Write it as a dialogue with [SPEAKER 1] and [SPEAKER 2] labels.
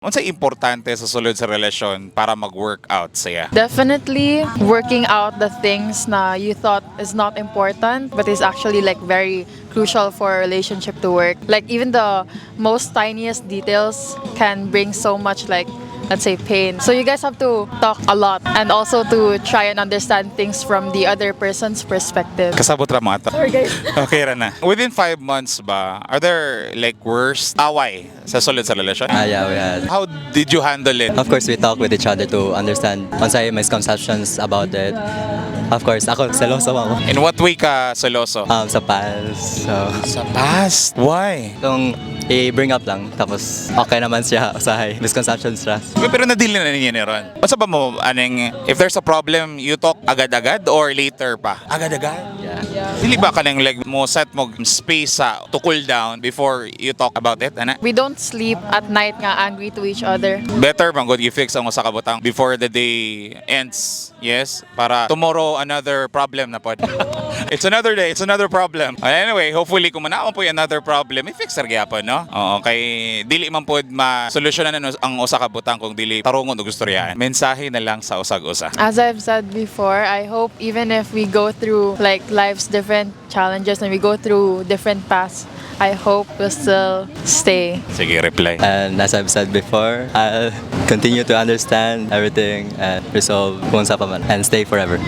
[SPEAKER 1] Unsay importante sa sulod sa relasyon para mag-workout saya?
[SPEAKER 2] Definitely working out the things na you thought is not important but is actually like very crucial for a relationship to work. Like even the most tiniest details can bring so much like let's say pain. So you guys have to talk a lot and also to try and understand things from the other person's perspective.
[SPEAKER 1] Kasabot ra mo ato.
[SPEAKER 2] Sorry guys.
[SPEAKER 1] Okay ra na. Within 5 months ba, are there like worst away sa sulod sa relasyon?
[SPEAKER 3] Yeah, we had.
[SPEAKER 1] How did you handle it?
[SPEAKER 3] Of course, we talk with each other to understand unsay misconceptions about it. Of course, ako seloso ako.
[SPEAKER 1] In what way ka seloso?
[SPEAKER 3] Sa past. So,
[SPEAKER 1] Sa past? Why?
[SPEAKER 3] itong i-bring up lang. Tapos, okay naman siya sa misconceptions siya.
[SPEAKER 1] Pero nadili na ninyo ni Ron. Basta ba mo, anong, if there's a problem, you talk agad-agad or later pa? Agad-agad?
[SPEAKER 3] Yeah.
[SPEAKER 1] Dili ba ka nang like, mo set mo space sa to cool down before you talk about it, ana?
[SPEAKER 2] We don't sleep at night nga angry to each other.
[SPEAKER 1] Better bang good i-fix ang usa ka butang before the day ends. Yes, para tomorrow another problem na pod. It's another day, it's another problem. Anyway, hopefully kung manaon po yung another problem, i-fix ra gyapon, no? Oo, kay dili man pod ma-solusyonan ang usa ka butang kung dili tarungon og gustoryaan. Mensahe na lang sa usag-usa.
[SPEAKER 2] As I've said before, I hope even if we go through like life's different challenges and we go through different paths, I hope we'll still stay.
[SPEAKER 1] Sige, reply.
[SPEAKER 3] And as I've said before, I'll continue to understand everything and resolve kung sa pa man and stay forever.